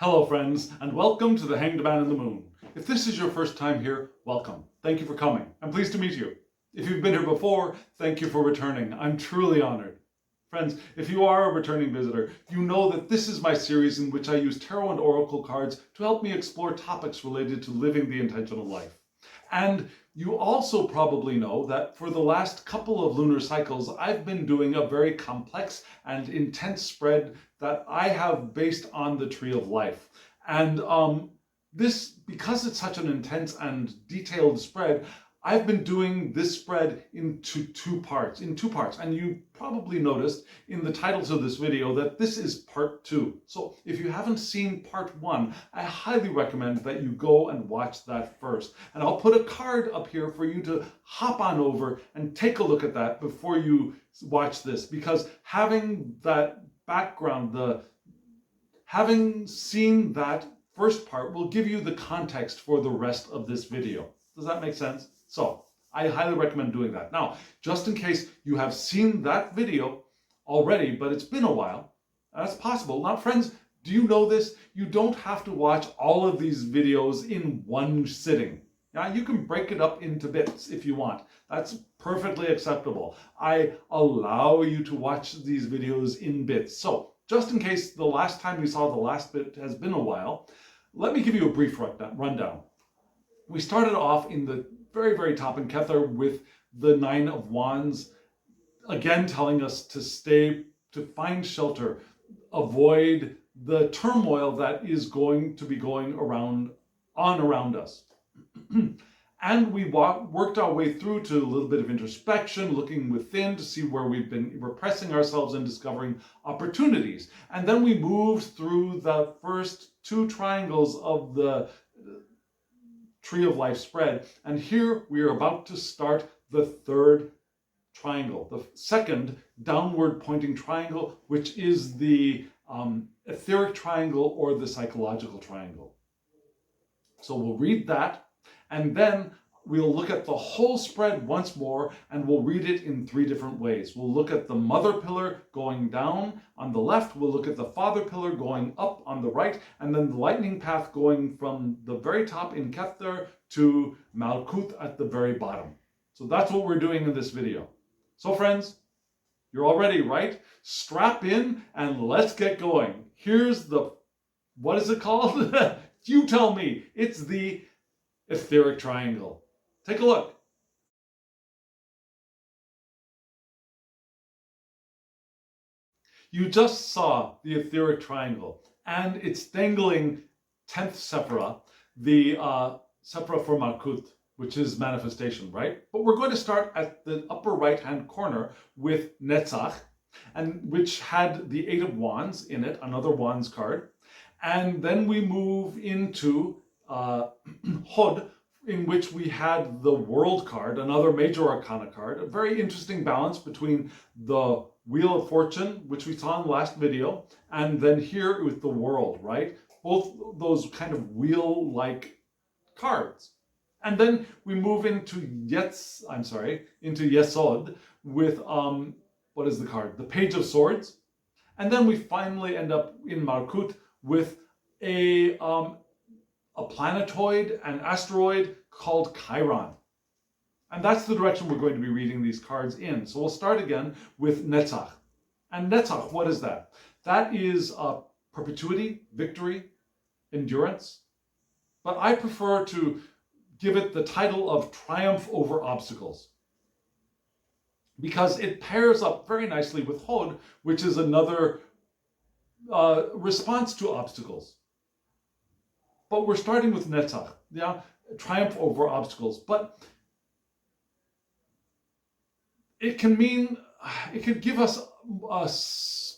Hello friends, and welcome to The Hanged Man in the Moon. If this is your first time here, welcome. Thank you for coming. I'm pleased to meet you. If you've been here before, thank you for returning. I'm truly honored. Friends, if you are a returning visitor, you know that this is my series in which I use tarot and oracle cards to help me explore topics related to living the intentional life. And you also probably know that for the last couple of lunar cycles, I've been doing a very complex and intense spread that I have based on the Tree of Life. And because it's such an intense and detailed spread, I've been doing this spread in two parts. And you probably noticed in the titles of this video that this is part 2. So if you haven't seen part 1, I highly recommend that you go and watch that first. And I'll put a card up here for you to hop on over and take a look at that before you watch this, because having that background, having seen that first part will give you the context for the rest of this video. Does that make sense? So I highly recommend doing that. Now, just in case you have seen that video already, but it's been a while, that's possible. Now, friends, do you know this? You don't have to watch all of these videos in one sitting. Now, you can break it up into bits if you want. That's perfectly acceptable. I allow you to watch these videos in bits. So just in case the last time you saw the last bit has been a while, let me give you a brief rundown. We started off in the very, very top in Kether with the 9 of Wands, again telling us to find shelter, avoid the turmoil that is going to be going around us. And we worked our way through to a little bit of introspection, looking within to see where we've been repressing ourselves and discovering opportunities. And then we moved through the first 2 triangles of the Tree of Life spread. And here we are about to start the 3rd triangle, the 2nd downward pointing triangle, which is the etheric triangle or the psychological triangle. So we'll read that, and then we'll look at the whole spread once more, and we'll read it in 3 different ways. We'll look at the mother pillar going down on the left, we'll look at the father pillar going up on the right, and then the lightning path going from the very top in Kether to Malkut at the very bottom. So that's what we're doing in this video. So friends, you're all ready, right? Strap in and let's get going. Here's what is it called? You tell me. It's the etheric triangle. Take a look. You just saw the etheric triangle, and it's dangling 10th Sephira, the Sephira for Malkut, which is manifestation, right? But we're going to start at the upper right-hand corner with Netzach, and which had the 8 of Wands in it, another Wands card. And then we move into Hod, in which we had the World card, another major arcana card, a very interesting balance between the Wheel of Fortune, which we saw in the last video, and then here with the World, right? Both those kind of wheel-like cards. And then we move into Yesod with, what is the card? The Page of Swords. And then we finally end up in Malkut with a planetoid, an asteroid called Chiron. And that's the direction we're going to be reading these cards in. So we'll start again with Netzach. And Netzach, what is that? That is perpetuity, victory, endurance. But I prefer to give it the title of triumph over obstacles, because it pairs up very nicely with Hod, which is another response to obstacles. But we're starting with Netzach, yeah, triumph over obstacles. But it can mean, it could give us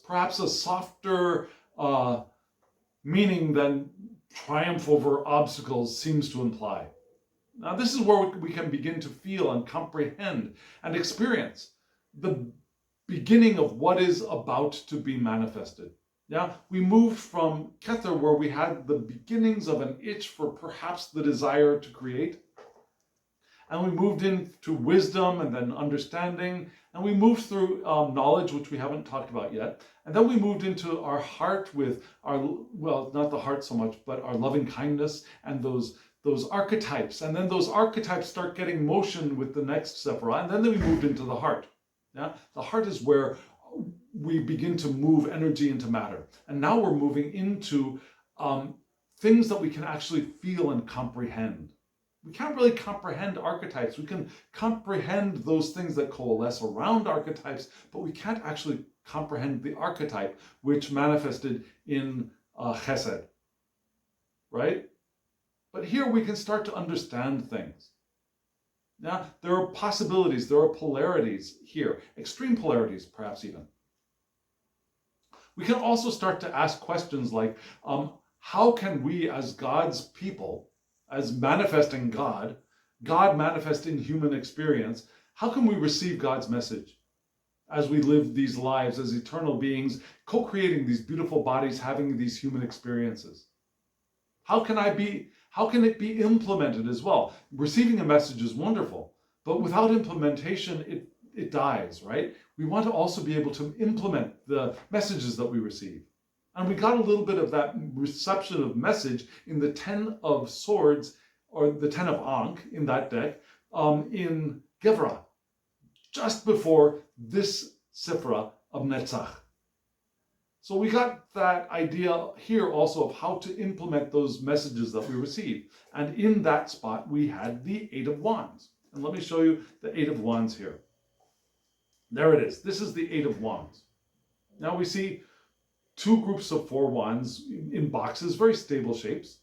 perhaps a softer meaning than triumph over obstacles seems to imply. Now, this is where we can begin to feel and comprehend and experience the beginning of what is about to be manifested. Yeah, we moved from Kether, where we had the beginnings of an itch for perhaps the desire to create. and we moved into wisdom and then understanding, and we moved through knowledge, which we haven't talked about yet, and then we moved into our heart with our, well, not the heart so much, but our loving kindness and those archetypes, and then those archetypes start getting motion with the next sephirah, and then we moved into the heart. Yeah, the heart is where we begin to move energy into matter, and now we're moving into things that we can actually feel and comprehend. We can't really comprehend archetypes. We can comprehend those things that coalesce around archetypes, but we can't actually comprehend the archetype which manifested in chesed, right? But here we can start to understand things. Now, there are possibilities, there are polarities here, extreme polarities perhaps even. We can also start to ask questions like, how can we as God's people, as manifesting God, God manifest in human experience, how can we receive God's message as we live these lives as eternal beings, co-creating these beautiful bodies, having these human experiences? How can it be implemented as well? Receiving a message is wonderful, but without implementation, it dies, right? We want to also be able to implement the messages that we receive. And we got a little bit of that reception of message in the 10 of Swords, or the 10 of Ankh in that deck, in Gevra, just before this Sephirah of Netzach. So we got that idea here also of how to implement those messages that we receive. And in that spot, we had the 8 of Wands. And let me show you the 8 of Wands here. There it is. This is the 8 of Wands. Now we see 2 groups of 4 wands in boxes, very stable shapes.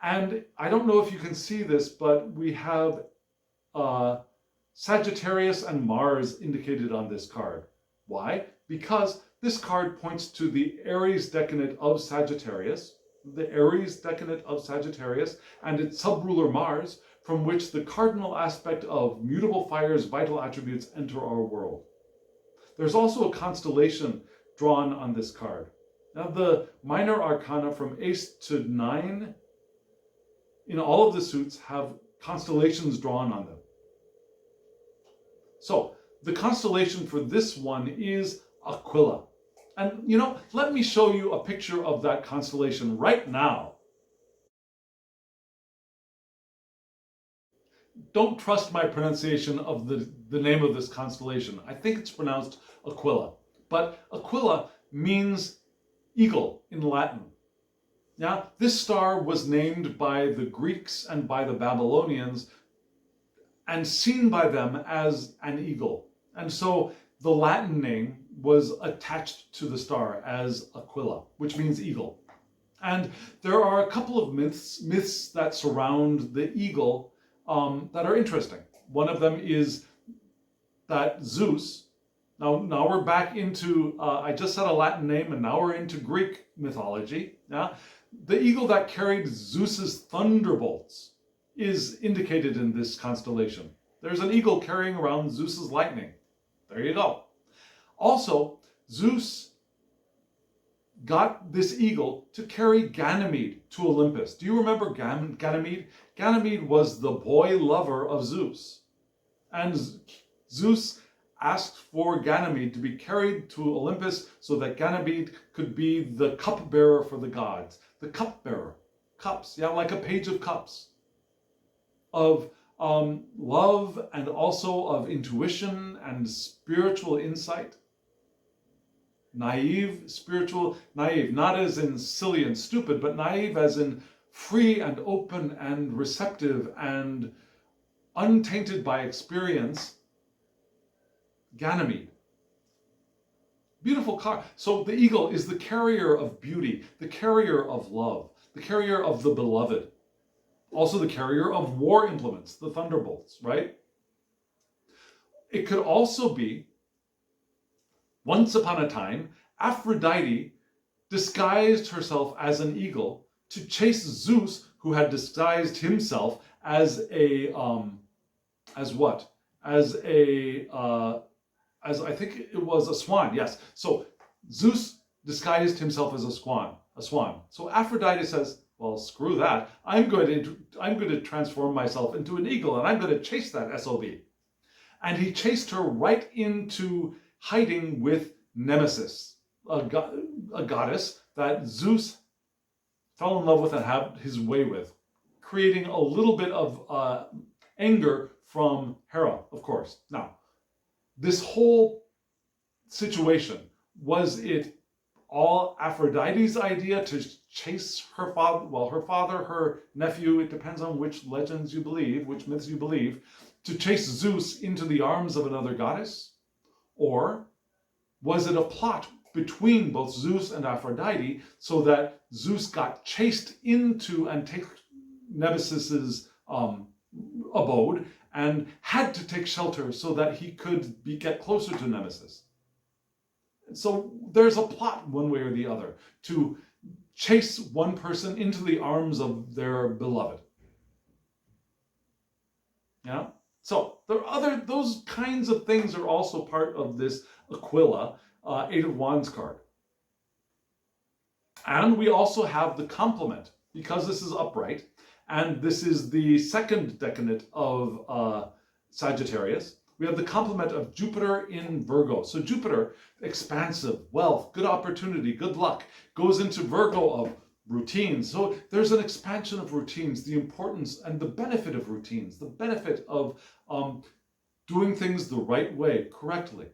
And I don't know if you can see this, but we have Sagittarius and Mars indicated on this card. Why? Because this card points to the Aries decanate of Sagittarius, and its subruler Mars, from which the cardinal aspect of mutable fire's vital attributes enter our world. There's also a constellation drawn on this card. Now the minor arcana from Ace to 9 in all of the suits have constellations drawn on them. So the constellation for this one is Aquila. And let me show you a picture of that constellation right now. Don't trust my pronunciation of the name of this constellation. I think it's pronounced Aquila. But Aquila means eagle in Latin. Now, this star was named by the Greeks and by the Babylonians and seen by them as an eagle. And so the Latin name was attached to the star as Aquila, which means eagle. And there are a couple of myths that surround the eagle that are interesting. One of them is that Zeus, now we're back into, I just said a Latin name, and now we're into Greek mythology. Yeah? The eagle that carried Zeus's thunderbolts is indicated in this constellation. There's an eagle carrying around Zeus's lightning. There you go. Also, Zeus got this eagle to carry Ganymede to Olympus. Do you remember Ganymede? Ganymede was the boy lover of Zeus. And Zeus asked for Ganymede to be carried to Olympus so that Ganymede could be the cupbearer for the gods. The cupbearer. Cups, yeah, like a page of cups. Of love and also of intuition and spiritual insight. Naive, spiritual, naive, not as in silly and stupid, but naive as in free and open and receptive and untainted by experience. Ganymede. Beautiful car. So the eagle is the carrier of beauty, the carrier of love, the carrier of the beloved. Also the carrier of war implements, the thunderbolts, right? It could also be, once upon a time, Aphrodite disguised herself as an eagle to chase Zeus, who had disguised himself as a, as I think it was a swan, yes. So Zeus disguised himself as a swan. So Aphrodite says, well, screw that. I'm going to transform myself into an eagle, and I'm going to chase that SOB. And he chased her right into hiding with Nemesis, a goddess that Zeus fell in love with and had his way with, creating a little bit of anger from Hera, of course. Now, this whole situation, was it all Aphrodite's idea to chase her father, her nephew, it depends on which legends you believe, which myths you believe, to chase Zeus into the arms of another goddess? Or was it a plot between both Zeus and Aphrodite so that Zeus got chased into and take Nemesis's abode and had to take shelter so that he could get closer to Nemesis? So there's a plot one way or the other to chase one person into the arms of their beloved. Yeah? So there are those kinds of things are also part of this Aquila Eight of Wands card. And we also have the complement, because this is upright, and this is the second decadent of Sagittarius. We have the complement of Jupiter in Virgo. So Jupiter, expansive, wealth, good opportunity, good luck, goes into Virgo of routines. So there's an expansion of routines, the importance and the benefit of routines, the benefit of doing things the right way, correctly.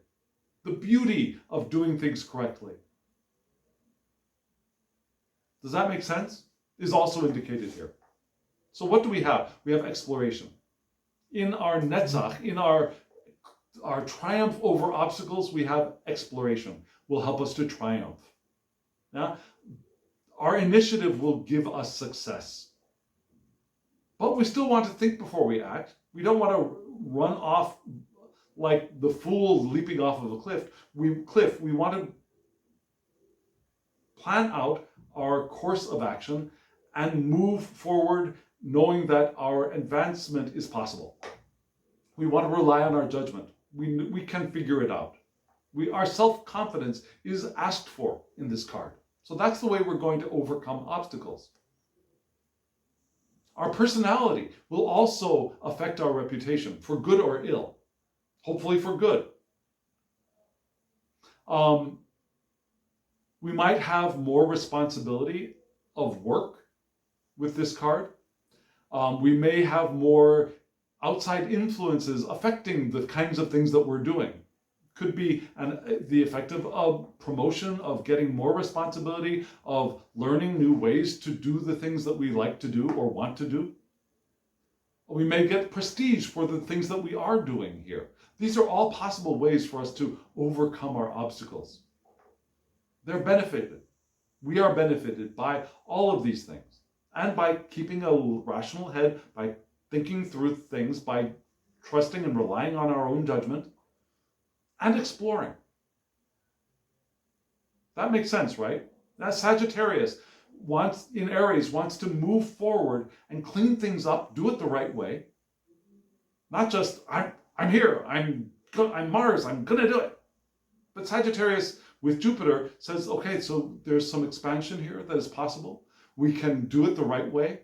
The beauty of doing things correctly. Does that make sense? Is also indicated here. So what do we have? We have exploration. In our Netzach, in our triumph over obstacles, we have exploration. Will help us to triumph. Now, our initiative will give us success. But we still want to think before we act. We don't want to run off like the fool leaping off of a cliff. We want to plan out our course of action and move forward knowing that our advancement is possible. We want to rely on our judgment. We can figure it out. Our self-confidence is asked for in this card. So that's the way we're going to overcome obstacles. Our personality will also affect our reputation, for good or ill. Hopefully for good. We might have more responsibility of work with this card. We may have more outside influences affecting the kinds of things that we're doing. Could be the effect of promotion, of getting more responsibility, of learning new ways to do the things that we like to do or want to do. We may get prestige for the things that we are doing here. These are all possible ways for us to overcome our obstacles. They're benefited. We are benefited by all of these things. And by keeping a rational head, by thinking through things, by trusting and relying on our own judgment, and exploring. That makes sense, right? Now Sagittarius in Aries wants to move forward and clean things up, do it the right way. Not just, I'm here, I'm Mars, I'm gonna do it. But Sagittarius with Jupiter says, okay, so there's some expansion here that is possible. We can do it the right way.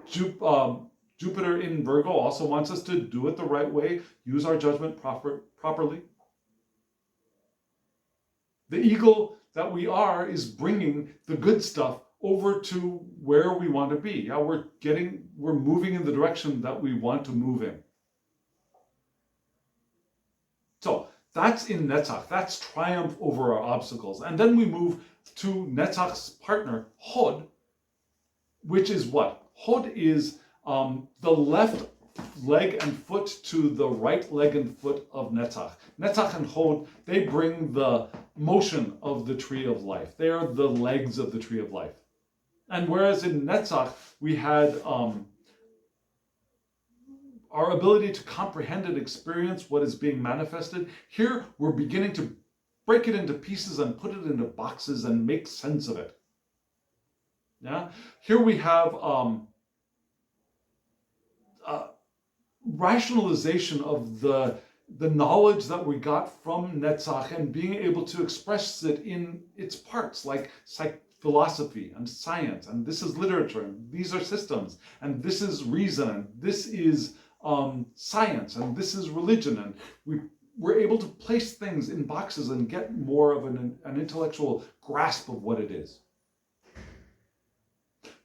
Jupiter in Virgo also wants us to do it the right way, use our judgment properly. The eagle that we are is bringing the good stuff over to where we want to be. Yeah, we're moving in the direction that we want to move in. So that's in Netzach. That's triumph over our obstacles. And then we move to Netzach's partner, Hod, which is what? Hod is the left leg and foot to the right leg and foot of Netzach. Netzach and Hod, they bring the motion of the tree of life. They are the legs of the tree of life. And whereas in Netzach, we had our ability to comprehend and experience what is being manifested, here we're beginning to break it into pieces and put it into boxes and make sense of it. Yeah? Here we have rationalization of the knowledge that we got from Netzach and being able to express it in its parts, like philosophy and science, and this is literature, and these are systems, and this is reason, and this is science, and this is religion, and we're able to place things in boxes and get more of an intellectual grasp of what it is.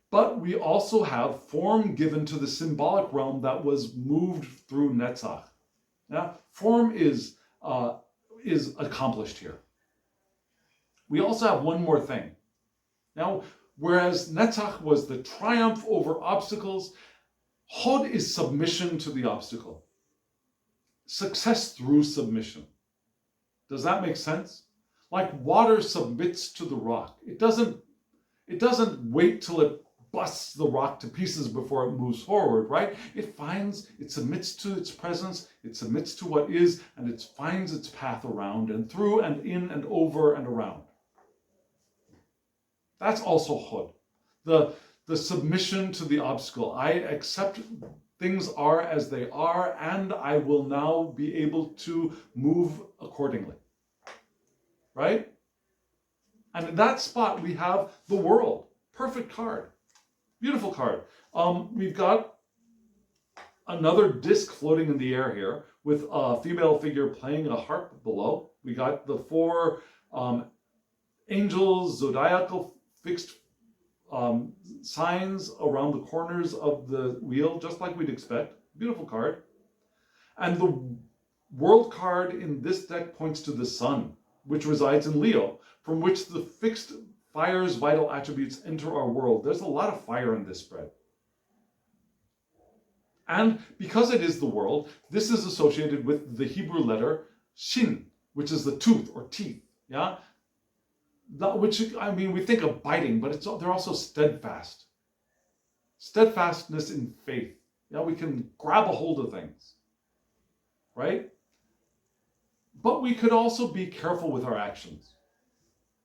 But we also have form given to the symbolic realm that was moved through Netzach. Now, form is accomplished here. We also have one more thing. Now, whereas Netzach was the triumph over obstacles, Hod is submission to the obstacle. Success through submission. Does that make sense? Like water submits to the rock. It doesn't wait till it busts the rock to pieces before it moves forward, right? It submits to its presence, it submits to what is, and it finds its path around and through and in and over and around. That's also Hod. The submission to the obstacle. I accept things are as they are, and I will now be able to move accordingly. Right? And in that spot, we have the world. Perfect card. Beautiful card. We've got another disc floating in the air here with a female figure playing a harp below. We got the four angels, zodiacal fixed signs around the corners of the wheel, just like we'd expect. Beautiful card. And the world card in this deck points to the sun, which resides in Leo, from which the fixed fire's vital attributes enter our world. There's a lot of fire in this spread. And because it is the world, this is associated with the Hebrew letter Shin, which is the tooth or teeth. Yeah? Which, I mean, we think of biting, but they're also steadfast. Steadfastness in faith. Yeah, we can grab a hold of things. Right? But we could also be careful with our actions.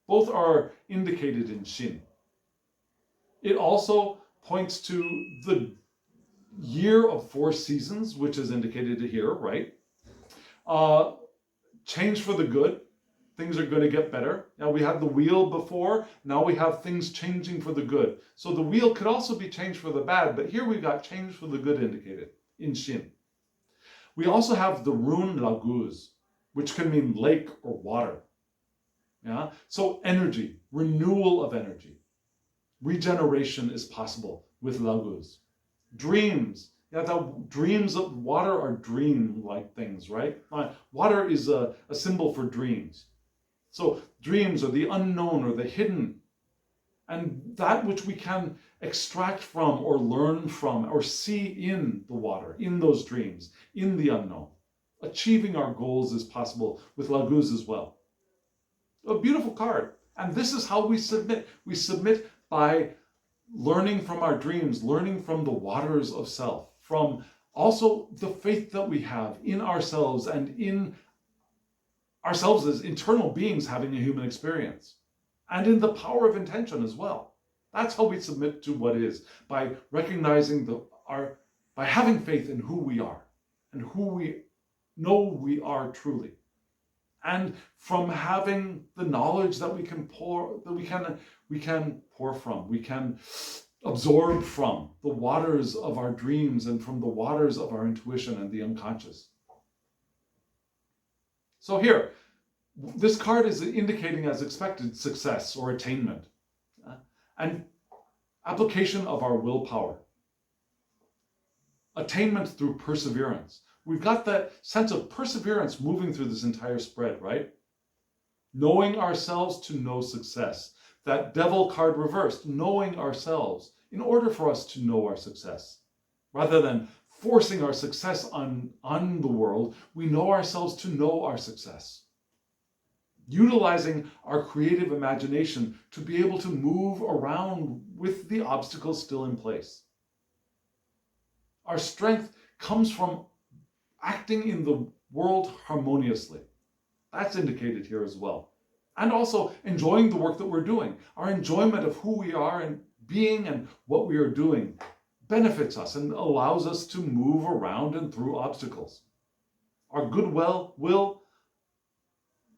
Both are indicated in Shin. It also points to the year of 4 seasons, which is indicated here, right? Change for the good. Things are going to get better. Now we had the wheel before. Now we have things changing for the good. So the wheel could also be changed for the bad, but here we've got change for the good indicated in Shin. We also have the rune laguz, which can mean lake or water. Yeah? So energy, renewal of energy. Regeneration is possible with laguz. Dreams. Yeah, the dreams of water are dream-like things, right? Water is a symbol for dreams. So dreams are the unknown or the hidden, and that which we can extract from or learn from or see in the water, in those dreams, in the unknown. Achieving our goals is possible with laguz as well. A beautiful card. And this is how we submit. We submit by learning from our dreams, learning from the waters of self, from also the faith that we have in ourselves and in ourselves as internal beings having a human experience, and in the power of intention as well. That's how we submit to what is, by recognizing by having faith in who we are and who we know we are truly, and from having the knowledge that we can absorb from the waters of our dreams and from the waters of our intuition and the unconscious. So here, this card is indicating as expected success or attainment and application of our willpower. Attainment through perseverance. We've got that sense of perseverance moving through this entire spread, right? Knowing ourselves to know success. That devil card reversed, knowing ourselves in order for us to know our success. Rather than forcing our success on the world, we know ourselves to know our success. Utilizing our creative imagination to be able to move around with the obstacles still in place. Our strength comes from acting in the world harmoniously. That's indicated here as well. And also enjoying the work that we're doing. Our enjoyment of who we are and being and what we are doing benefits us and allows us to move around and through obstacles. Our goodwill will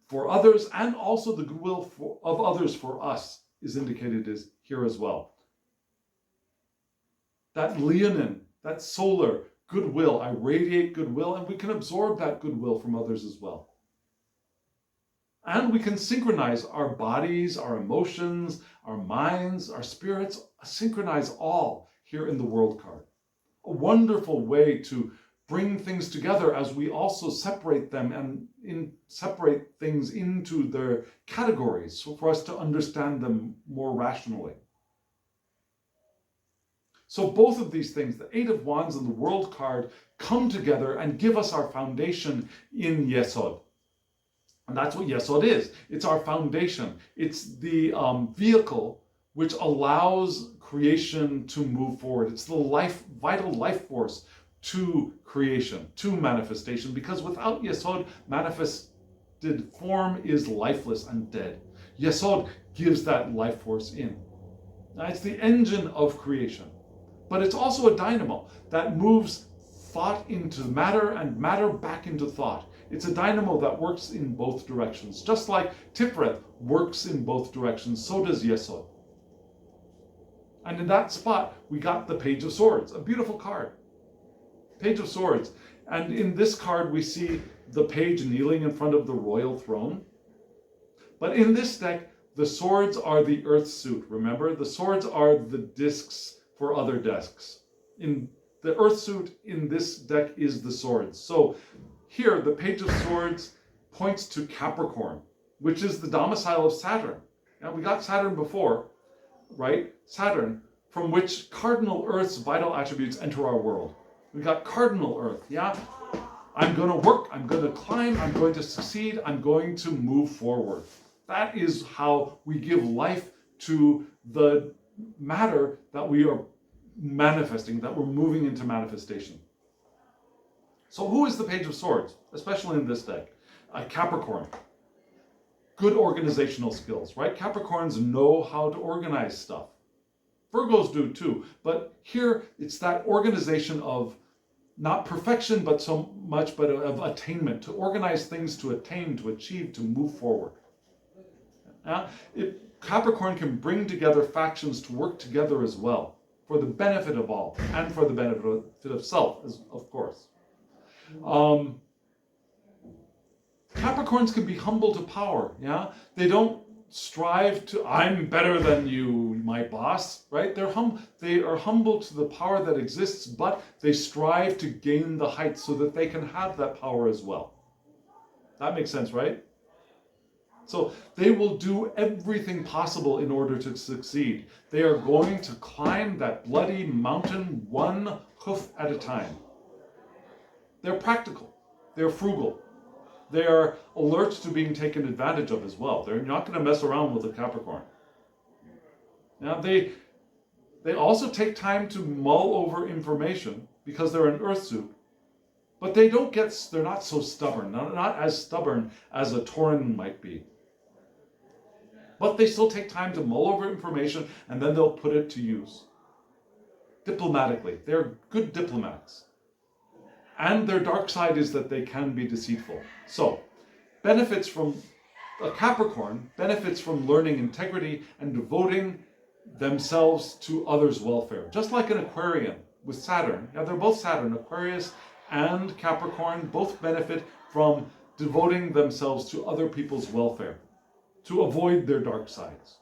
for others and also the goodwill of others for us is indicated as here as well. That leonin, that solar goodwill, I radiate goodwill, and we can absorb that goodwill from others as well. And we can synchronize our bodies, our emotions, our minds, our spirits, synchronize all here in the world card. A wonderful way to bring things together as we also separate them and separate things into their categories so for us to understand them more rationally. So both of these things, the Eight of Wands and the World card, come together and give us our foundation in Yesod. And that's what Yesod is. It's our foundation. It's the vehicle which allows creation to move forward. It's the vital life force to creation, to manifestation, because without Yesod, manifested form is lifeless and dead. Yesod gives that life force in. Now, it's the engine of creation, but it's also a dynamo that moves thought into matter and matter back into thought. It's a dynamo that works in both directions. Just like Tiferet works in both directions, so does Yesod. And in that spot, we got the Page of Swords, a beautiful card. Page of Swords. And in this card, we see the page kneeling in front of the royal throne. But in this deck, the swords are the earth suit, remember? The swords are the discs for other decks. In the earth suit in this deck is the swords. So here, the Page of Swords points to Capricorn, which is the domicile of Saturn. Now, we got Saturn before, right? Saturn, from which cardinal Earth's vital attributes enter our world. We got cardinal Earth, yeah? I'm going to work, I'm going to climb, I'm going to succeed, I'm going to move forward. That is how we give life to the matter that we are manifesting, that we're moving into manifestation. So who is the Page of Swords, especially in this deck? Capricorn. Good organizational skills, right? Capricorns know how to organize stuff. Virgos do too, but here it's that organization of not perfection, but so much, but of attainment, to organize things, to attain, to achieve, to move forward. Capricorn can bring together factions to work together as well, for the benefit of all, and for the benefit of self, of course. Capricorns can be humble to power, yeah? They don't strive to, I'm better than you, my boss, right? They are humble to the power that exists, but they strive to gain the heights so that they can have that power as well. That makes sense, right? So they will do everything possible in order to succeed. They are going to climb that bloody mountain one hoof at a time. They're practical. They're frugal. They are alert to being taken advantage of as well. They're not going to mess around with a Capricorn. Now, they also take time to mull over information because they're an earth suit. But they're not so stubborn, not as stubborn as a Tauran might be. But they still take time to mull over information and then they'll put it to use. Diplomatically, they're good diplomats. And their dark side is that they can be deceitful. So, a Capricorn benefits from learning integrity and devoting themselves to others' welfare. Just like an Aquarian with Saturn. Now, they're both Saturn, Aquarius and Capricorn, both benefit from devoting themselves to other people's welfare, to avoid their dark sides.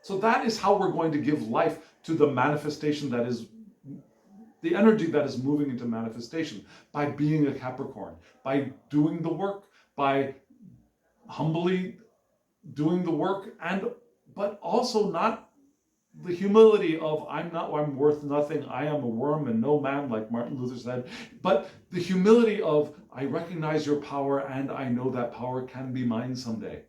So that is how we're going to give life to the manifestation that is the energy that is moving into manifestation, by being a Capricorn, by doing the work, by humbly doing the work, but also not the humility of I'm worth nothing, I am a worm and no man, like Martin Luther said, but the humility of I recognize your power and I know that power can be mine someday.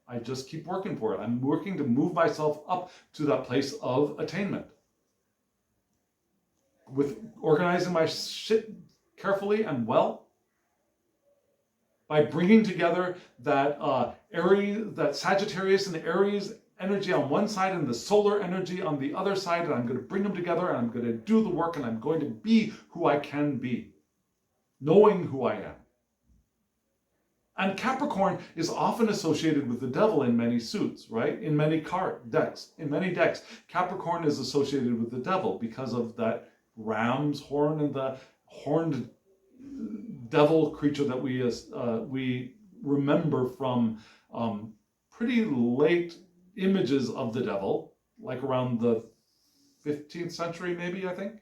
I just keep working for it. I'm working to move myself up to that place of attainment. With organizing my shit carefully and well, by bringing together that that Sagittarius and Aries energy on one side and the solar energy on the other side, and I'm going to bring them together and I'm going to do the work and I'm going to be who I can be, knowing who I am. And Capricorn is often associated with the devil in many suits, right? In many decks. In many decks, Capricorn is associated with the devil because of that ram's horn and the horned devil creature that we remember from pretty late images of the devil, like around the 15th century, maybe, I think.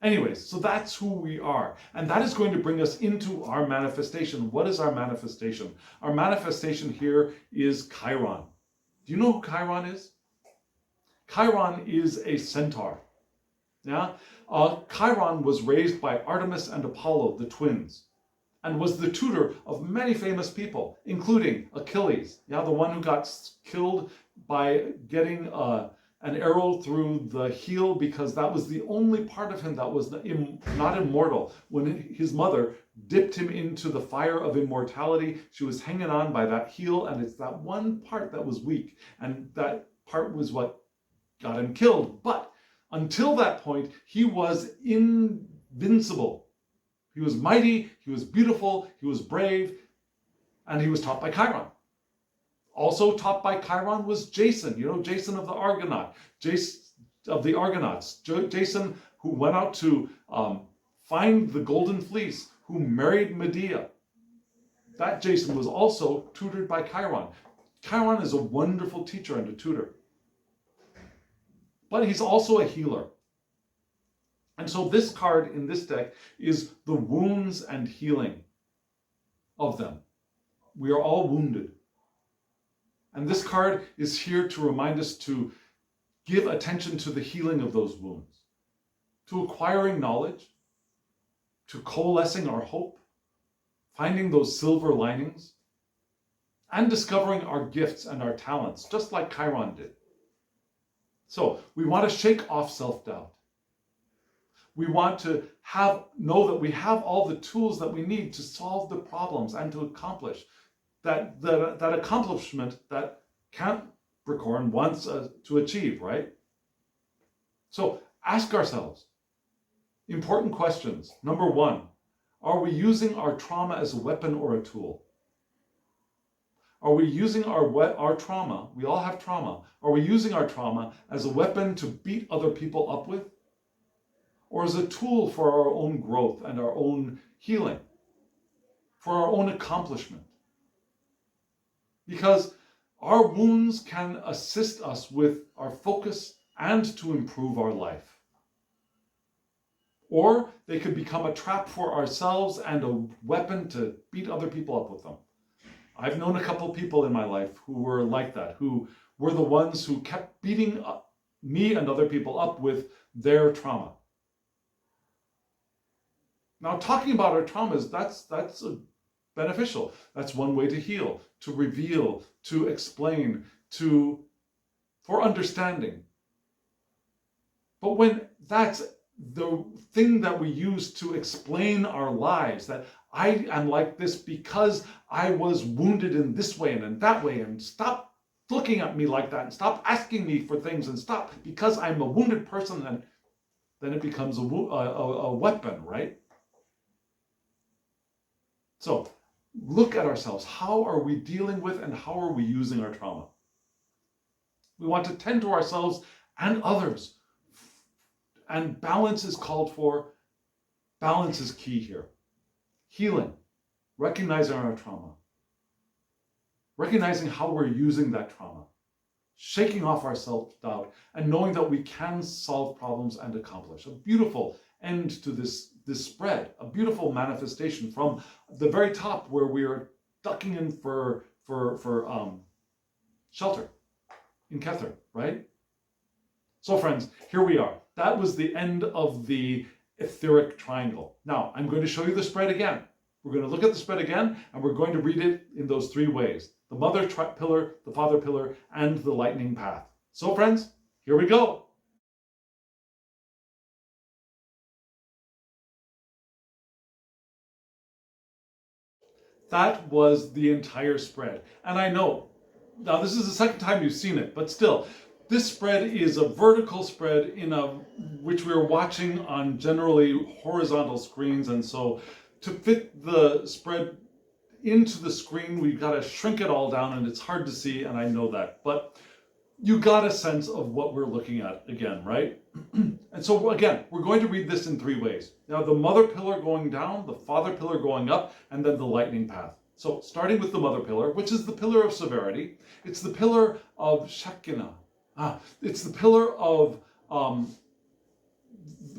Anyways, so that's who we are. And that is going to bring us into our manifestation. What is our manifestation? Our manifestation here is Chiron. Do you know who Chiron is? Chiron is a centaur. Yeah? Chiron was raised by Artemis and Apollo, the twins, and was the tutor of many famous people, including Achilles, yeah, the one who got killed by getting an arrow through the heel because that was the only part of him that was not immortal. When his mother dipped him into the fire of immortality, she was hanging on by that heel, and it's that one part that was weak, and that part was what got him killed. But until that point, he was invincible. He was mighty, he was beautiful, he was brave, and he was taught by Chiron. Also taught by Chiron was Jason, you know, Jason of the Argonauts, Jason who went out to find the Golden Fleece, who married Medea. That Jason was also tutored by Chiron. Chiron is a wonderful teacher and a tutor. But he's also a healer. And so this card in this deck is the wounds and healing of them. We are all wounded. And this card is here to remind us to give attention to the healing of those wounds, to acquiring knowledge, to coalescing our hope, finding those silver linings, and discovering our gifts and our talents, just like Chiron did. So we want to shake off self-doubt. We want to know that we have all the tools that we need to solve the problems and to accomplish that accomplishment that Capricorn wants to achieve, right? So ask ourselves important questions. Number one, are we using our trauma as a weapon or a tool? Are we using our trauma, we all have trauma, are we using our trauma as a weapon to beat other people up with? Or as a tool for our own growth and our own healing, for our own accomplishment? Because our wounds can assist us with our focus and to improve our life. Or they could become a trap for ourselves and a weapon to beat other people up with them. I've known a couple of people in my life who were like that, who were the ones who kept beating me and other people up with their trauma. Now, talking about our traumas, that's beneficial. That's one way to heal, to reveal, to explain, for understanding. But when that's the thing that we use to explain our lives, that I am like this because I was wounded in this way and in that way, and stop looking at me like that, and stop asking me for things, and stop because I'm a wounded person, and then it becomes a weapon, right? So look at ourselves. How are we dealing with and how are we using our trauma? We want to tend to ourselves and others. And balance is called for. Balance is key here. Healing, recognizing our trauma, recognizing how we're using that trauma, shaking off our self-doubt, and knowing that we can solve problems and accomplish. A beautiful end to this spread, a beautiful manifestation from the very top where we are ducking in for shelter in Kether, right? So friends, here we are. That was the end of the etheric triangle. Now, I'm going to show you the spread again. We're going to look at the spread again, and we're going to read it in those three ways: the mother pillar, the father pillar, and the lightning path. So friends, here we go. That was the entire spread. And I know, now this is the second time you've seen it, but still, this spread is a vertical spread which we're watching on generally horizontal screens, and so to fit the spread into the screen, we've got to shrink it all down, and it's hard to see, and I know that. But you got a sense of what we're looking at again, right? And so again, we're going to read this in three ways. Now, the mother pillar going down, the father pillar going up, and then the lightning path. So starting with the mother pillar, which is the pillar of severity, it's the pillar of Shekinah. It's the pillar of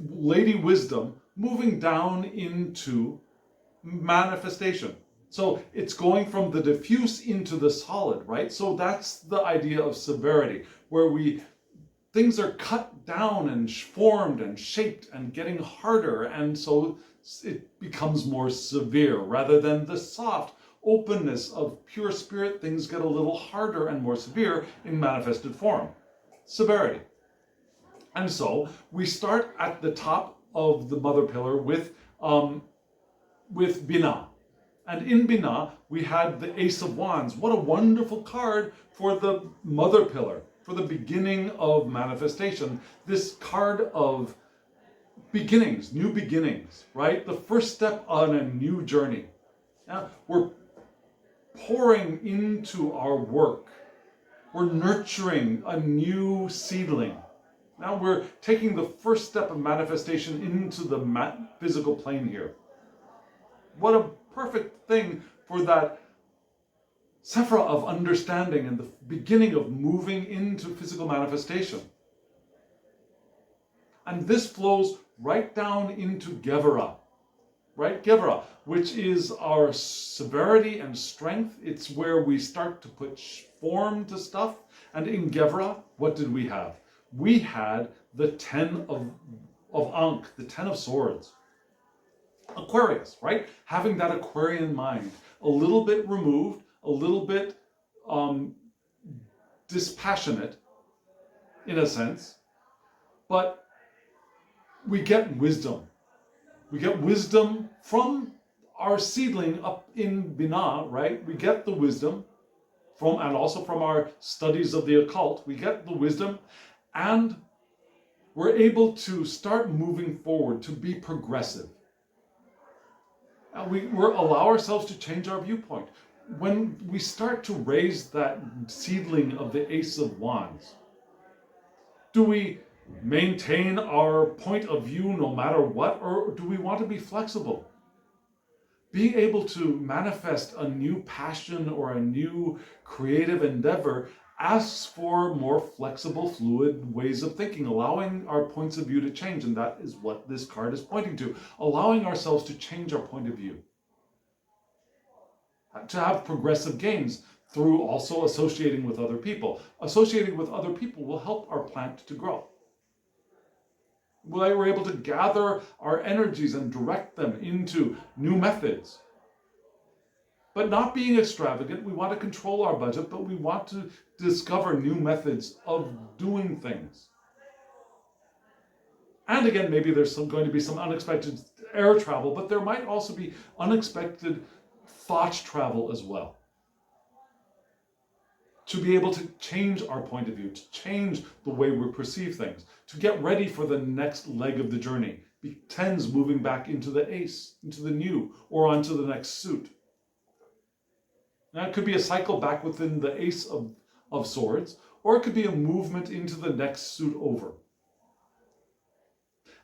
Lady Wisdom moving down into manifestation. So it's going from the diffuse into the solid, right? So that's the idea of severity, where things are cut down and formed and shaped and getting harder, and so it becomes more severe, rather than the soft openness of pure spirit. Things get a little harder and more severe in manifested form. Severity. And so we start at the top of the mother pillar with Binah. And in Binah, we had the Ace of Wands. What a wonderful card for the mother pillar, for the beginning of manifestation. This card of beginnings, new beginnings, right? The first step on a new journey. Yeah? We're pouring into our work. We're nurturing a new seedling. Now we're taking the first step of manifestation into the physical plane here. What a perfect thing for that sephira of understanding and the beginning of moving into physical manifestation. And this flows right down into Gevurah, right? Gevurah, which is our severity and strength. It's where we start to put form to stuff. And in Gevurah, what did we have? We had the 10 of Ankh, the 10 of Swords. Aquarius, right? Having that Aquarian mind, a little bit removed, a little bit dispassionate, in a sense, but we get wisdom. We get wisdom from our seedling up in Binah, right? We get the wisdom from, and also from our studies of the occult, we get the wisdom, and we're able to start moving forward, to be progressive. And we allow ourselves to change our viewpoint. When we start to raise that seedling of the Ace of Wands, do we maintain our point of view no matter what, or do we want to be flexible? Being able to manifest a new passion or a new creative endeavor asks for more flexible, fluid ways of thinking, allowing our points of view to change. And that is what this card is pointing to, allowing ourselves to change our point of view. To have progressive gains through also associating with other people. Associating with other people will help our plant to grow. We're able to gather our energies and direct them into new methods. But not being extravagant, we want to control our budget, but we want to discover new methods of doing things. And again, maybe there's going to be some unexpected air travel, but there might also be unexpected thought travel as well. To be able to change our point of view, to change the way we perceive things, to get ready for the next leg of the journey. Be tens moving back into the ace, into the new, or onto the next suit. Now, it could be a cycle back within the Ace of Swords, or it could be a movement into the next suit over.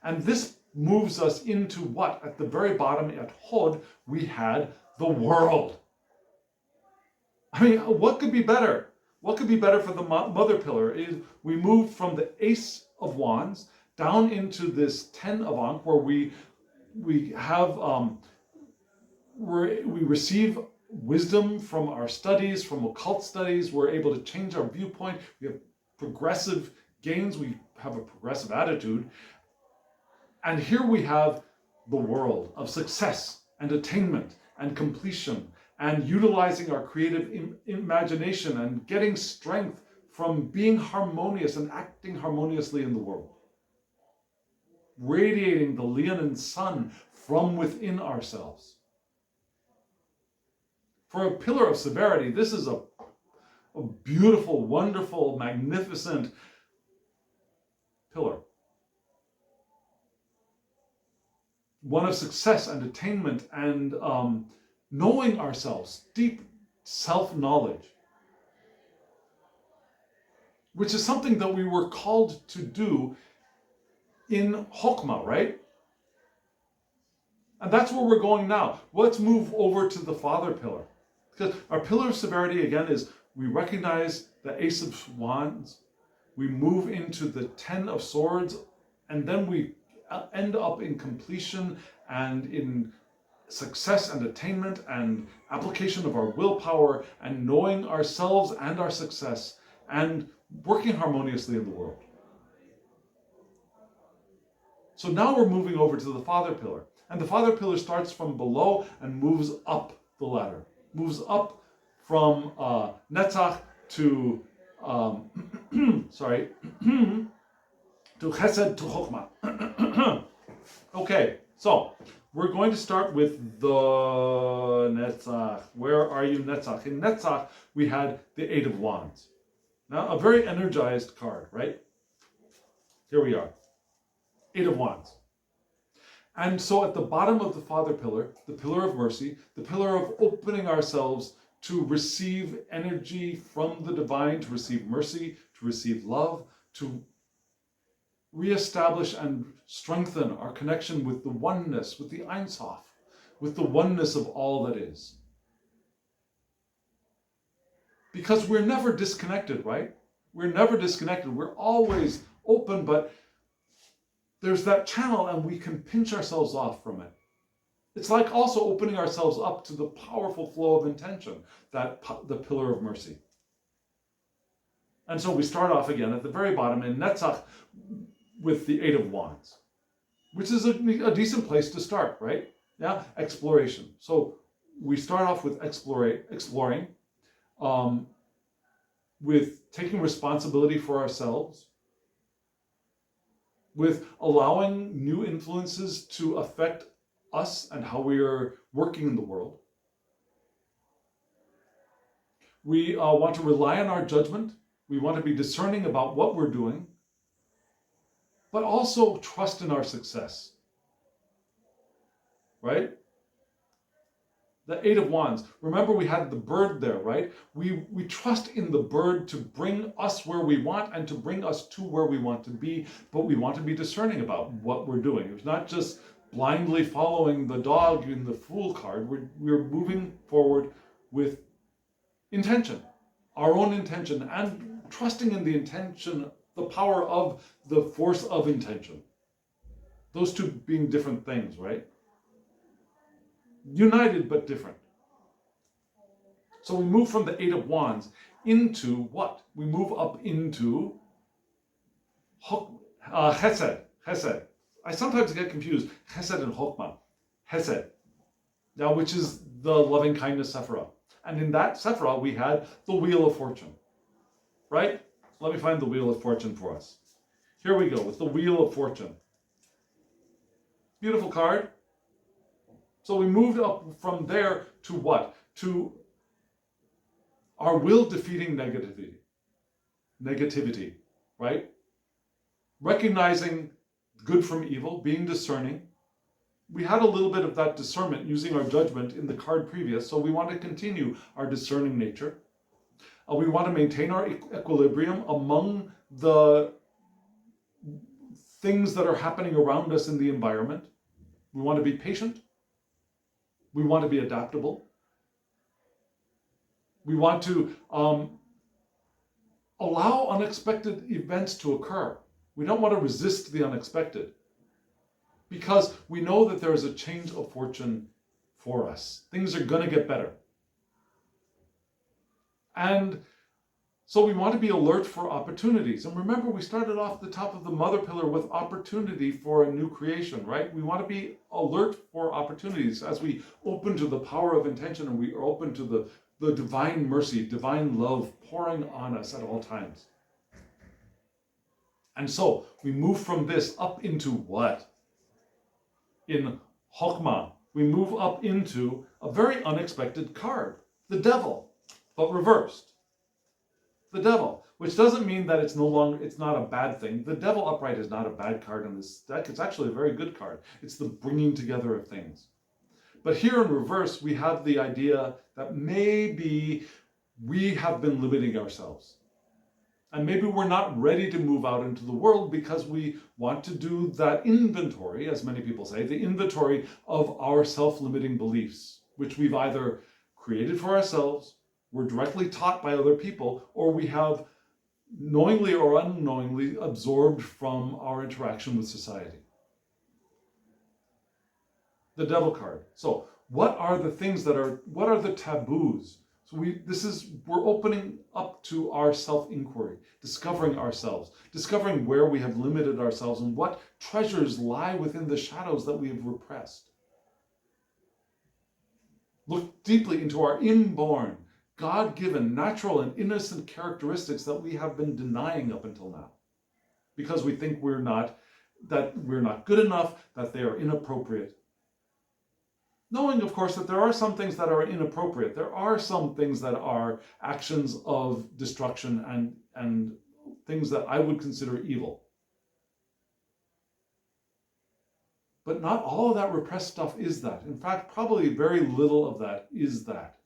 And this moves us into what? At the very bottom, at Hod, we had the world. I mean, what could be better? What could be better for the mother pillar is we move from the Ace of Wands down into this 10 of Ankh, where we have, we receive wisdom from our studies, from occult studies. We're able to change our viewpoint. We have progressive gains. We have a progressive attitude. And here we have the world of success and attainment and completion and utilizing our creative imagination and getting strength from being harmonious and acting harmoniously in the world. Radiating the Leonin sun from within ourselves. For a pillar of severity, this is a beautiful, wonderful, magnificent pillar. one of success and attainment and knowing ourselves, deep self-knowledge, which is something that we were called to do in Chokmah, right? And that's where we're going now. Let's move over to the Father pillar. Because our pillar of severity, again, is we recognize the Ace of Wands, we move into the Ten of Swords, and then we end up in completion and in success and attainment and application of our willpower and knowing ourselves and our success and working harmoniously in the world. So now we're moving over to the Father pillar. And the Father pillar starts from below and moves up the ladder. Moves up from Netzach to, to Chesed to Chokhmah. Okay, so we're going to start with the Netzach. Where are you, Netzach? In Netzach, we had the Eight of Wands. Now, a very energized card, right? Here we are. Eight of Wands. And so at the bottom of the Father pillar, the pillar of mercy, the pillar of opening ourselves to receive energy from the divine, to receive mercy, to receive love, to reestablish and strengthen our connection with the oneness, with the Ein Sof, with the oneness of all that is. Because we're never disconnected, right? We're never disconnected. We're always open, but there's that channel and we can pinch ourselves off from it. It's like also opening ourselves up to the powerful flow of intention, the pillar of mercy. And so we start off again at the very bottom in Netzach with the Eight of Wands, which is a decent place to start, right? Yeah, exploration. So we start off with exploring, with taking responsibility for ourselves, with allowing new influences to affect us and how we are working in the world. We want to rely on our judgment. We want to be discerning about what we're doing, but also trust in our success, right? The Eight of Wands. Remember, we had the bird there, right? We trust in the bird to bring us where we want and to bring us to where we want to be, but we want to be discerning about what we're doing. It's not just blindly following the dog in the Fool card. We're moving forward with intention, our own intention, and trusting in the intention, the power of the force of intention. Those two being different things, right? United but different. So we move from the Eight of Wands into what? We move up into Chesed. Chesed. I sometimes get confused. Chesed and Chokmah. Chesed. Now, which is the loving kindness Sephirah. And in that Sephirah, we had the Wheel of Fortune. Right? Let me find the Wheel of Fortune for us. Here we go with the Wheel of Fortune. Beautiful card. So we moved up from there to what? To our will defeating negativity, right? Recognizing good from evil, being discerning. We had a little bit of that discernment using our judgment in the card previous, so we want to continue our discerning nature. We want to maintain our equilibrium among the things that are happening around us in the environment. We want to be patient. We want to be adaptable. We want to allow unexpected events to occur. We don't want to resist the unexpected because we know that there is a change of fortune for us. Things are going to get better. And so we want to be alert for opportunities. And remember, we started off the top of the mother pillar with opportunity for a new creation, right? We want to be alert for opportunities as we open to the power of intention and we are open to the divine mercy, divine love pouring on us at all times. And so we move from this up into what? In Chokmah, we move up into a very unexpected card, the devil, but reversed. The devil. which doesn't mean that it's not a bad thing. The devil upright is not a bad card in this deck. It's actually a very good card. It's the bringing together of things. But here in reverse, we have the idea that maybe we have been limiting ourselves. And maybe we're not ready to move out into the world because we want to do that inventory, as many people say, the inventory of our self-limiting beliefs, which we've either created for ourselves, we're directly taught by other people, or we have knowingly or unknowingly absorbed from our interaction with society. The devil card. So what are the things what are the taboos? So we're opening up to our self-inquiry, discovering ourselves, discovering where we have limited ourselves and what treasures lie within the shadows that we have repressed. Look deeply into our inborn, God-given, natural and innocent characteristics that we have been denying up until now. Because we think we're not good enough, that they are inappropriate. Knowing, of course, that there are some things that are inappropriate. There are some things that are actions of destruction and things that I would consider evil. But not all of that repressed stuff is that. In fact, probably very little of that is that.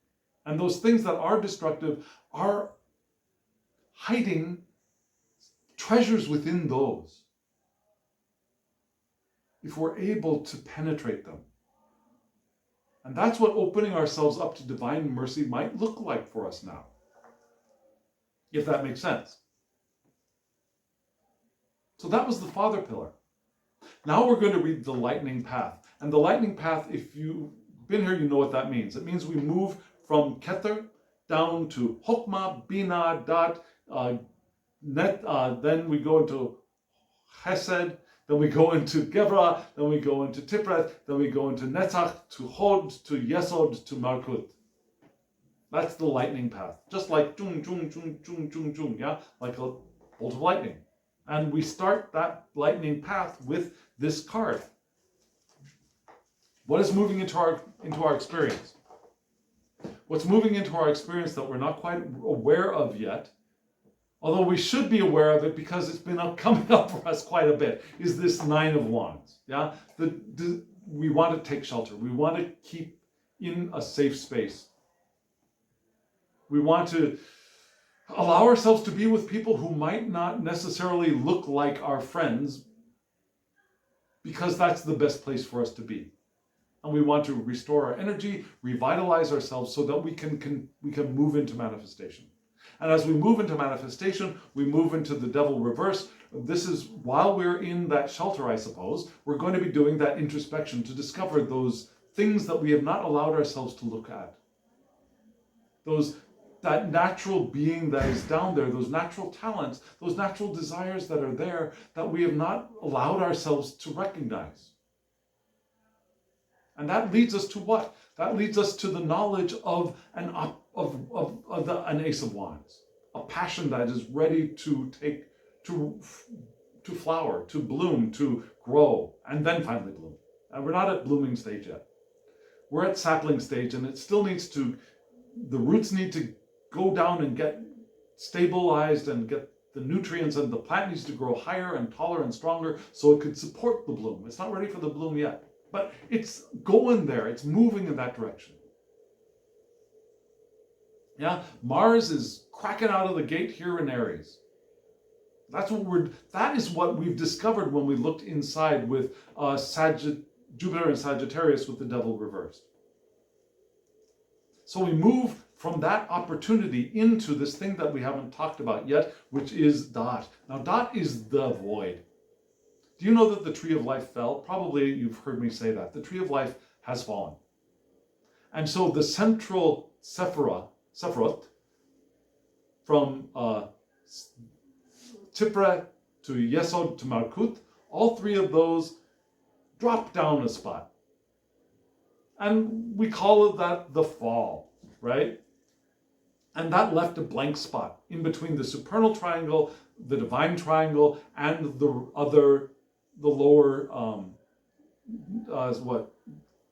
And those things that are destructive are hiding treasures within those, if we're able to penetrate them. And that's what opening ourselves up to divine mercy might look like for us now, if that makes sense. So that was the Father pillar. Now we're going to read the lightning path. And the lightning path, if you've been here, you know what that means. It means we move from Keter down to Hokmah, Bina, Dat, Net, then we go into Chesed, then we go into Gevra, then we go into Tipret, then we go into Netzach, to Hod, to Yesod, to Malkut. That's the lightning path. Just like chung, chung, chung, chung, chung, chung, yeah? Like a bolt of lightning. And we start that lightning path with this card. What is moving into our experience? What's moving into our experience that we're not quite aware of yet, although we should be aware of it because it's been coming up for us quite a bit, is this Nine of Wands. Yeah, we want to take shelter. We want to keep in a safe space. We want to allow ourselves to be with people who might not necessarily look like our friends, because that's the best place for us to be. And we want to restore our energy, revitalize ourselves so that we can move into manifestation. And as we move into manifestation, we move into the devil reverse. This is, while we're in that shelter, I suppose, we're going to be doing that introspection to discover those things that we have not allowed ourselves to look at. That natural being that is down there, those natural talents, those natural desires that are there that we have not allowed ourselves to recognize. And that leads us to what? That leads us to the knowledge of an Ace of Wands, a passion that is ready to flower, to bloom, to grow, and then finally bloom. And we're not at blooming stage yet. We're at sapling stage, and it still needs to, the roots need to go down and get stabilized and get the nutrients, and the plant needs to grow higher and taller and stronger so it could support the bloom. It's not ready for the bloom yet, but it's going there. It's moving in that direction. Yeah, Mars is cracking out of the gate here in Aries. That is what we've discovered when we looked inside with Jupiter and Sagittarius with the devil reversed. So we move from that opportunity into this thing that we haven't talked about yet, which is Dot. Now, Dot is the void. Do you know that the tree of life fell? Probably you've heard me say that. The tree of life has fallen. And so the central Sephiroth, from Tipra to Yesod to Malkut, all three of those drop down a spot. And we call that the fall, right? And that left a blank spot in between the supernal triangle, the divine triangle, and the lower,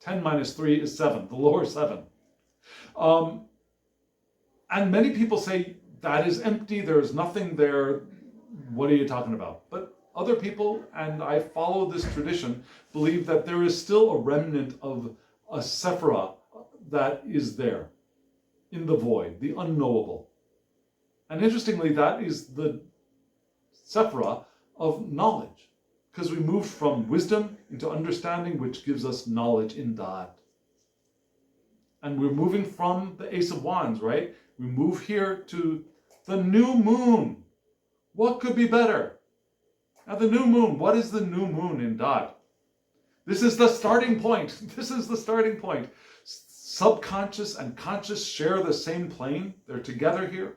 10 minus 3 is 7, the lower 7. And many people say that is empty, there's nothing there, what are you talking about? But other people, and I follow this tradition, believe that there is still a remnant of a sephira that is there in the void, the unknowable. And interestingly, that is the sephira of knowledge, because we move from wisdom into understanding, which gives us knowledge in that. And we're moving from the Ace of Wands, right? We move here to the new moon. What could be better? Now the new moon, what is the new moon in Dot? This is the starting point. This is the starting point. Subconscious and conscious share the same plane. They're together here.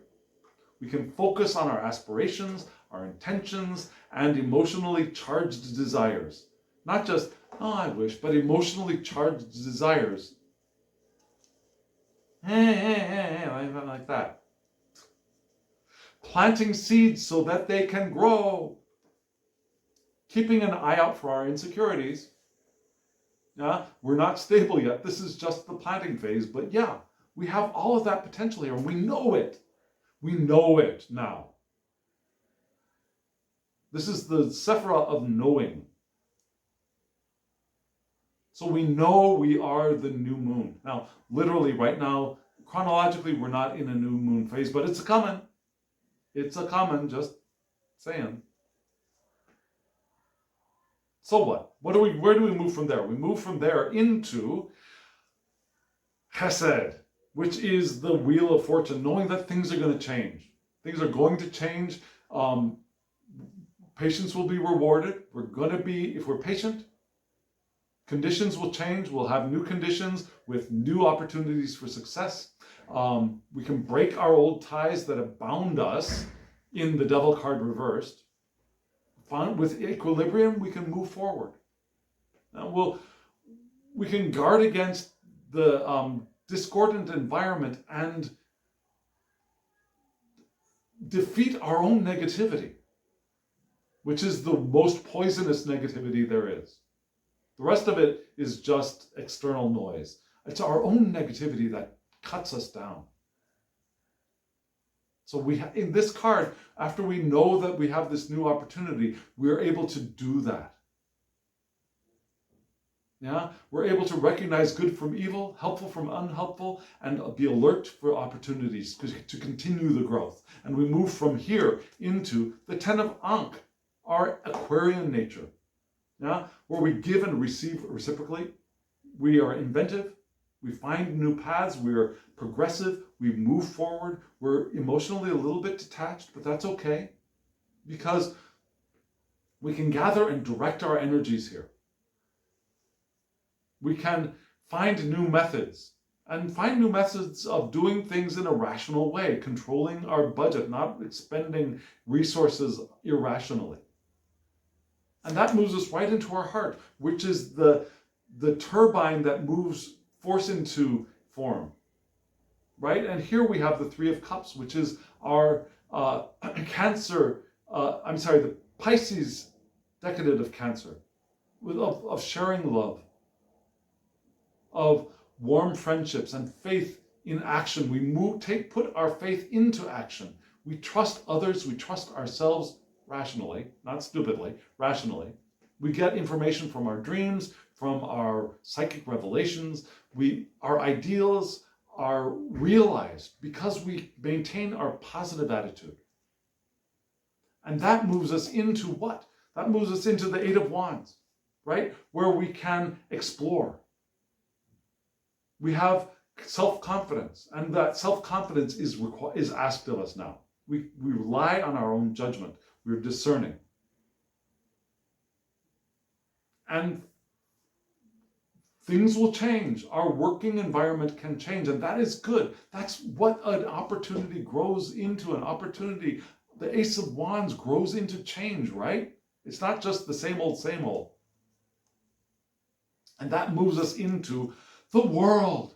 We can focus on our aspirations, our intentions, and emotionally charged desires. Not just, oh, I wish, but emotionally charged desires. Like that. Planting seeds so that they can grow. Keeping an eye out for our insecurities. Yeah, we're not stable yet. This is just the planting phase. But yeah, we have all of that potential here. And we know it. We know it now. This is the sephira of knowing. So we know we are the new moon. Now, literally right now, chronologically, we're not in a new moon phase, but it's a coming. It's a coming, just saying. So what? Where do we move from there? We move from there into Chesed, which is the wheel of fortune, knowing that things are going to change. Things are going to change. Patience will be rewarded. We're going to be, if we're patient, conditions will change. We'll have new conditions with new opportunities for success. We can break our old ties that have bound us in the devil card reversed. With equilibrium, we can move forward. Now we can guard against the discordant environment and defeat our own negativity, which is the most poisonous negativity there is. The rest of it is just external noise. It's our own negativity that cuts us down. So in this card, after we know that we have this new opportunity, we're able to do that. Yeah, we're able to recognize good from evil, helpful from unhelpful, and be alert for opportunities to continue the growth. And we move from here into the Ten of Ankh, our Aquarian nature. Yeah, where we give and receive reciprocally. We are inventive. We find new paths. We are progressive. We move forward. We're emotionally a little bit detached, but that's okay, because we can gather and direct our energies here. We can find new methods of doing things in a rational way, controlling our budget, not expending resources irrationally. And that moves us right into our heart, which is the turbine that moves force into form, right? And here we have the Three of Cups, which is our the Pisces decadent of Cancer, of sharing love, of warm friendships and faith in action. We put our faith into action. We trust others, we trust ourselves rationally, not stupidly, rationally. We get information from our dreams, from our psychic revelations. Our ideals are realized because we maintain our positive attitude. And that moves us into what? That moves us into the Eight of Wands, right? Where we can explore. We have self-confidence, and that self-confidence is asked of us now. We rely on our own judgment. We're discerning. And things will change. Our working environment can change, and that is good. That's what an opportunity grows into. An opportunity, the Ace of Wands grows into change, right? It's not just the same old, same old. And that moves us into the world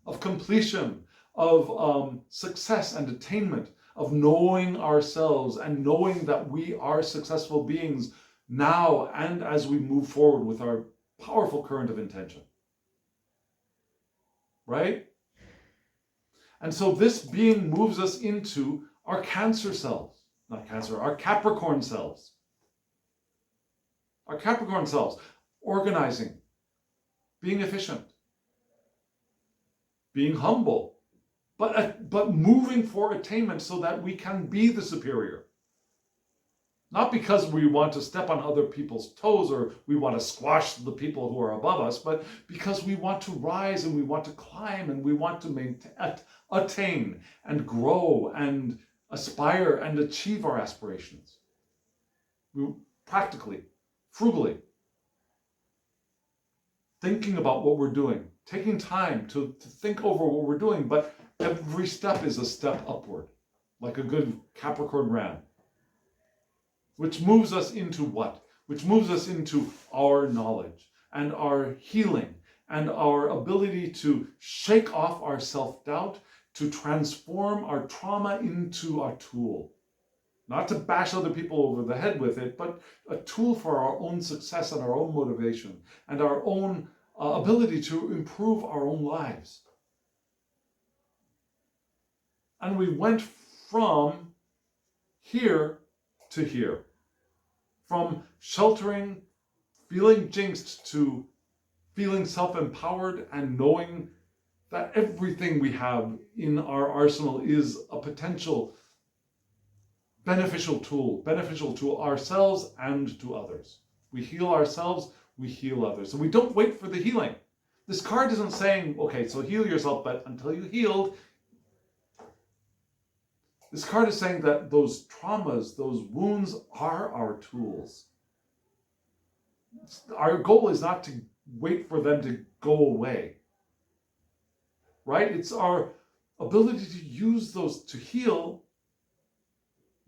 of completion, of success and attainment, of knowing ourselves and knowing that we are successful beings now and as we move forward with our powerful current of intention. Right? And so this being moves us into our Cancer cells, not Cancer, our Capricorn cells. Our Capricorn cells, organizing, being efficient, being humble, but moving for attainment so that we can be the superior. Not because we want to step on other people's toes or we want to squash the people who are above us, but because we want to rise and we want to climb and we want to attain and grow and aspire and achieve our aspirations. Practically, frugally, thinking about what we're doing, taking time to think over what we're doing, but every step is a step upward, like a good Capricorn ram. Which moves us into what? Which moves us into our knowledge and our healing and our ability to shake off our self-doubt, to transform our trauma into a tool. Not to bash other people over the head with it, but a tool for our own success and our own motivation and our own ability to improve our own lives. And we went from here to here. From sheltering, feeling jinxed, to feeling self-empowered and knowing that everything we have in our arsenal is a potential beneficial to ourselves and to others. We heal ourselves, we heal others. And we don't wait for the healing. This card isn't saying, okay, so heal yourself, but until you healed. This card is saying that those traumas, those wounds are our tools. Our goal is not to wait for them to go away. Right? It's our ability to use those to heal,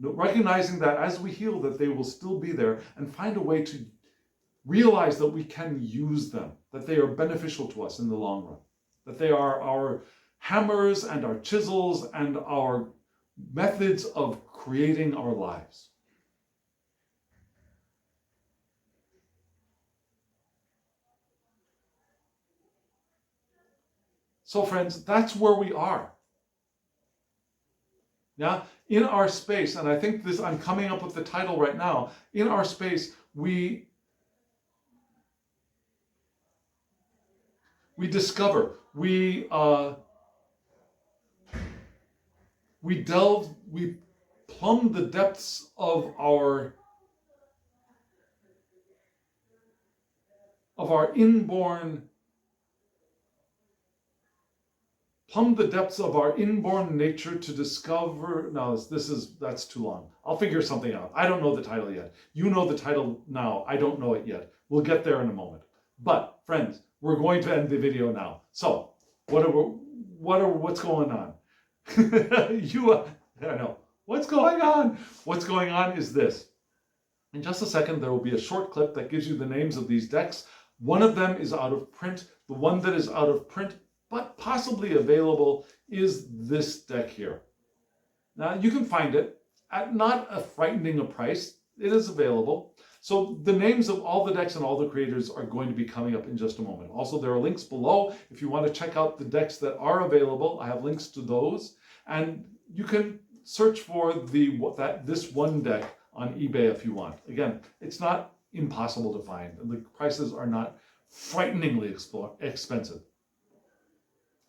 recognizing that as we heal that they will still be there, and find a way to realize that we can use them, that they are beneficial to us in the long run, that they are our hammers and our chisels and our methods of creating our lives. So friends, that's where we are. Yeah, in our space, and I think this, I'm coming up with the title right now, in our space, we discover, we delve, we plumb the depths of our inborn nature to discover. No, that's too long. I'll figure something out. I don't know the title yet. You know the title now. I don't know it yet. We'll get there in a moment. But friends, we're going to end the video now. So what's going on? I know. What's going on? What's going on is this. In just a second, there will be a short clip that gives you the names of these decks. One of them is out of print. The one that is out of print, but possibly available, is this deck here. Now, you can find it at not a frightening a price. It is available. So the names of all the decks and all the creators are going to be coming up in just a moment. Also, there are links below if you want to check out the decks that are available. I have links to those. And you can search for this one deck on eBay if you want. Again, it's not impossible to find, and the prices are not frighteningly expensive.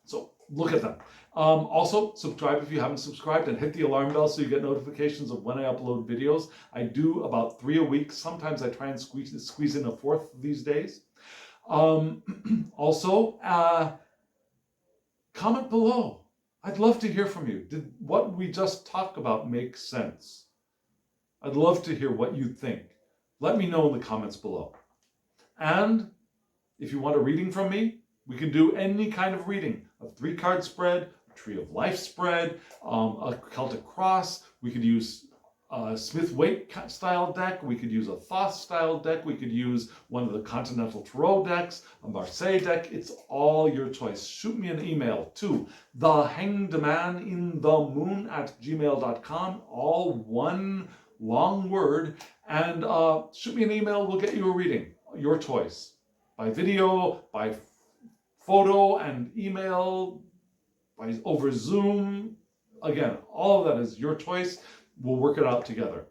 So look at them. Also, subscribe if you haven't subscribed, and hit the alarm bell so you get notifications of when I upload videos. I do about 3 a week. Sometimes I try and squeeze in a fourth these days. Also, comment below. I'd love to hear from you. Did what we just talked about make sense? I'd love to hear what you think. Let me know in the comments below. And if you want a reading from me, we can do any kind of reading. A 3-card spread, a Tree of Life spread, a Celtic Cross. We could use a Smith-Waite style deck. We could use a Thoth style deck. We could use one of the Continental Tarot decks, a Marseille deck. It's all your choice. Shoot me an email to thehangedmaninthemoon@gmail.com, all one long word, and shoot me an email. We'll get you a reading, your choice, by video, by photo and email, over Zoom, Again, all of that is your choice. We'll work it out together.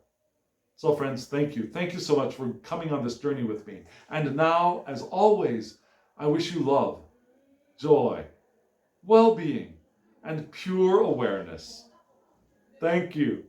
So friends, thank you. Thank you so much for coming on this journey with me. And now, as always, I wish you love, joy, well-being, and pure awareness. Thank you.